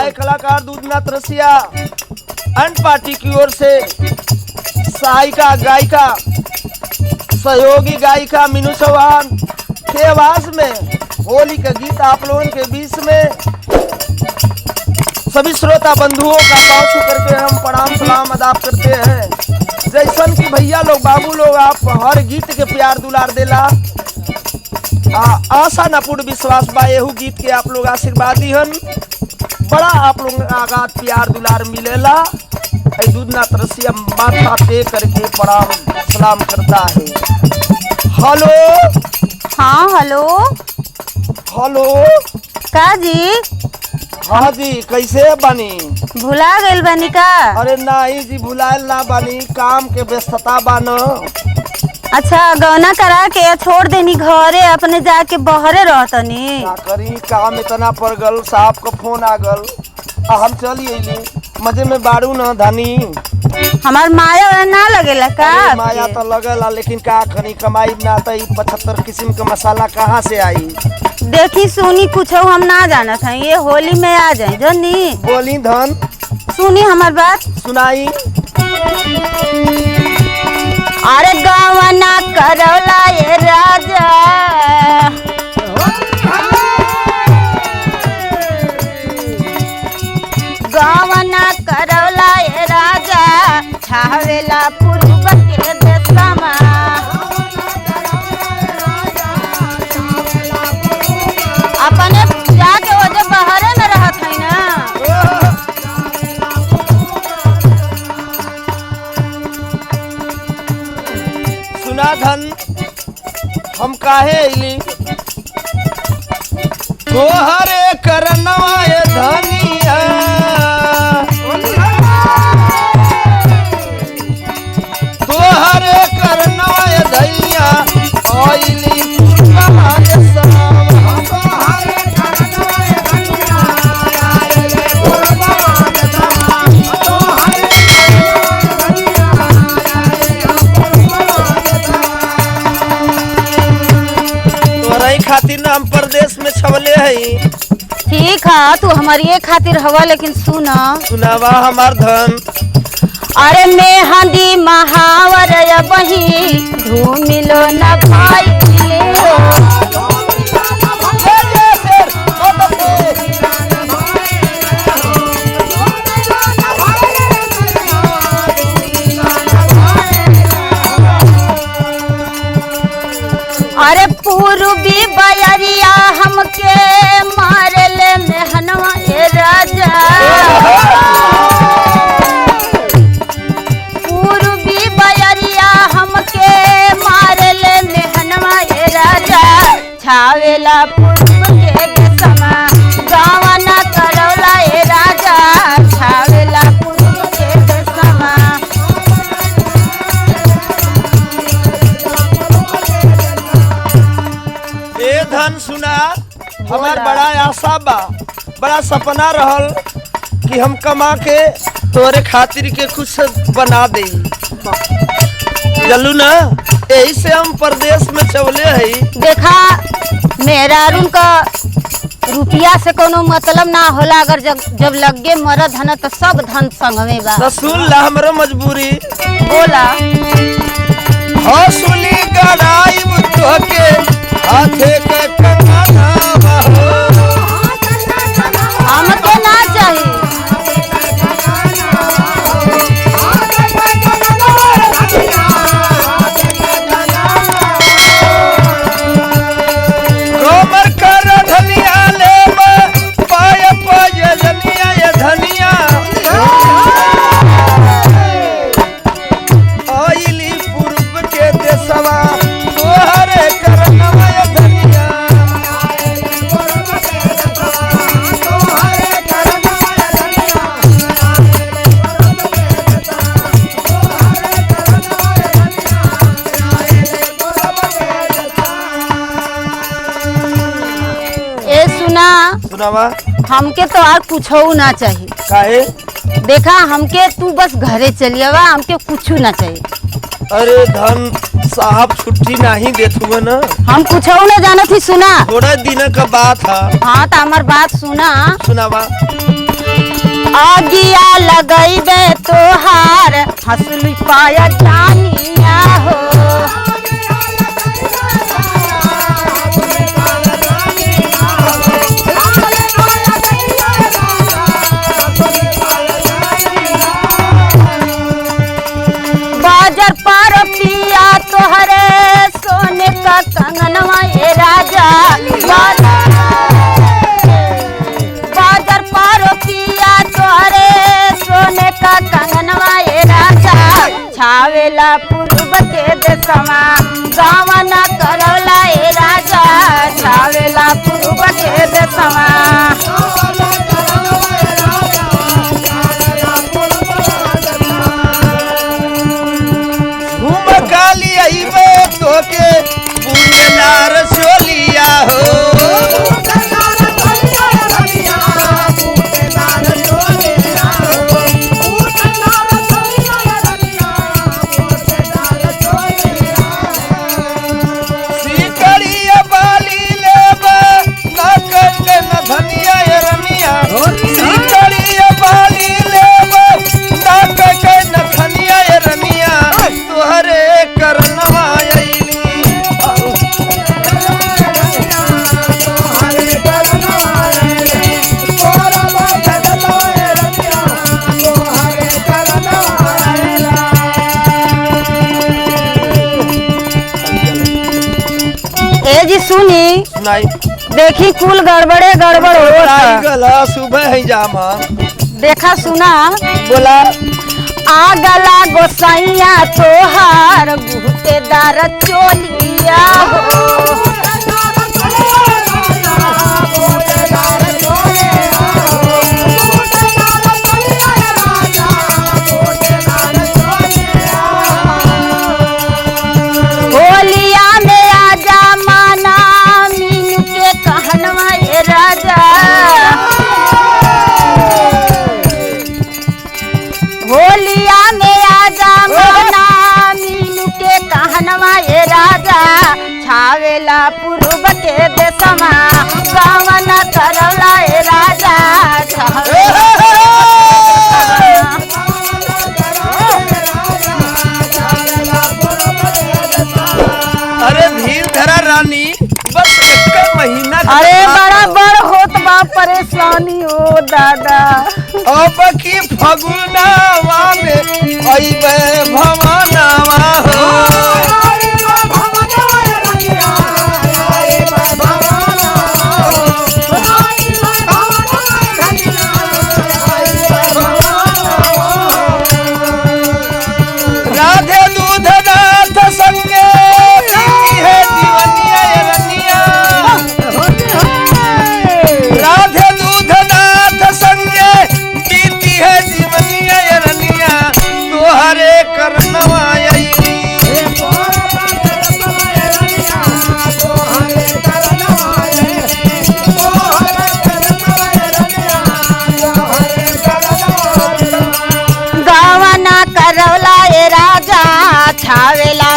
गायक कलाकार Dudhnath Russia and party की ओर से सहायिका गायिका सहयोगी गायिका मीनू चौहान के आवाज में होली का गीत आप लोगों के बीच में सभी श्रोता बंधुओं का पाँव छू करके हम प्रणाम सलाम अदा करते हैं। जैसन कि भैया लोग बाबू लोग आप हर गीत के प्यार दुलार देला आशा न पूर्ण विश्वास बा एहू गीत के आप लोग आशीर्वाद दिहन बड़ा आप लोग आगात प्यार दुलार मिलेला। दूधनाथ रसिया माथा पे करके प्रणाम सलाम करता है। हेलो हाँ हेलो हेलो का जी? हाँ जी कैसे बानी? भुला गइल बानी का? अरे नहीं जी भुलायल ना बानी, काम के व्यस्तता बान। अच्छा गौना करा के छोड़ देनी घरे अपने जाके बहरे रहतनी। क्या करी काम इतना पड़ गल, साहब का फोन आ गल हम चली अली मजे में बाड़ू न धनी। हमार माया ना लगेला का? माया तो लगेला लेकिन का करी कमाई ना तो 75 किस्म का मसाला कहाँ से आई। देखी सुनी कुछ हम ना जाना था, ये होली में आ जाए जनी। बोली धन सुनी हमार बात सुनाई। अरे गवना करौला ये राजा गवना करौला ये राजा छावेला पूर्व के देशमा। अपने जाके वजह बहरे में रहत है ना। सुना धन हम काहे अली तोहरे करनवा ये धनिया तोहरे करनवा ये धनिया आइली पुरवा के सलाम। तोहरे करनवा ये धनिया आइली पुरवा के सलाम। तोहरे तोहरे खातिर ना हम परदेश में छवले हई। ठीक है तू हमारी ये खातिर हवा, लेकिन सुना सुनावा हमार धन। अरे मेहंदी महावर बही धूमिलो न भाई अरे पूर्वी बयरिया हमके मारले मेहनवा ये राजा। पूर्वी बयरिया हमके मारले मेहनवा ये राजा छावेला पूर्व के देशमा। गवना करौला ये राजा छावेला पूर्व के देशमा। ए धन सुना हमार बड़ा आशा बा, बड़ा सपना रहल कि हम कमा के तोरे खातिर के कुछ बना दे चलू ना, यही से हम प्रदेश में चवले हई। देखा मेरा अरुण का रुपया से कोनो मतलब ना होला, अगर जब लगे मरद हन तो सब धन संग में बा। तो सुन ला हमरो मजबूरी बोला हौसली गराई तोके हाथे के कंगना हो। हमके ना चाहिए। कोमर कर धनिया ले पाय पाय जनिया ये धनिया आइली पूर्व के देशवा तोहरे करनवा ये धनिया। ए सुना सुनावा हमके तो और कुछ ना चाहिए। काहे? देखा हमके तू बस घरे चलिएवा, हमके कुछ ना चाहिए। अरे धन साहब छुट्टी नहीं देतुए ना, हम कुछ ना जाना थी। सुना थोड़ा दिन का बात है। हाँ तो हमार बात सुना। सुनावा आगिया लगैबे तोहार हंसली पाया जानिया हो। बाजार पर पिया तोहरे सोने का कंगनवा ए राजा। बाजार पर पिया तोहरे सोने का कंगनवा ए राजा। छावेला पूर्व के देशवा गावना करौला ए राजा। छावेला पूर्व के देशवा काली आईबे तोके बुझला रसोलिया हो। सिकड़िया बाली लेबे ना के न धनिया ए रनिया। सिकड़िया बाली लेबे ना के न धनिया ए रनिया। तोहरे करनवा आईली ए जी सुनी सुनाई देखी कुल गड़बड़े गड़बड़ हो गला सुबह है जामा। देखा सुना बोला आगला गोसाइया तोहार गुहतेदार चोलिया हो। होलिया में आजा माना मीनू के कहनवा ए राजा। होलिया में आजा माना मीनू के कहनवा ए राजा। छावेला पूर्व के देशमा गावना करौला ए राजा। अरे धीर धरा रानी बस एक महीना। अरे बड़ा बड़ होत बा परेशानी हो दादा। अब की फगुनावा में आईबे भवनावा हो। राधे दूध नाथ संगे पीती है जीवनिया ए रनिया। राधे दूध नाथ संगे पीती है जीवनिया ए रनिया। तोहरे करनवा आईली गावना करौला ए राजा। छावेला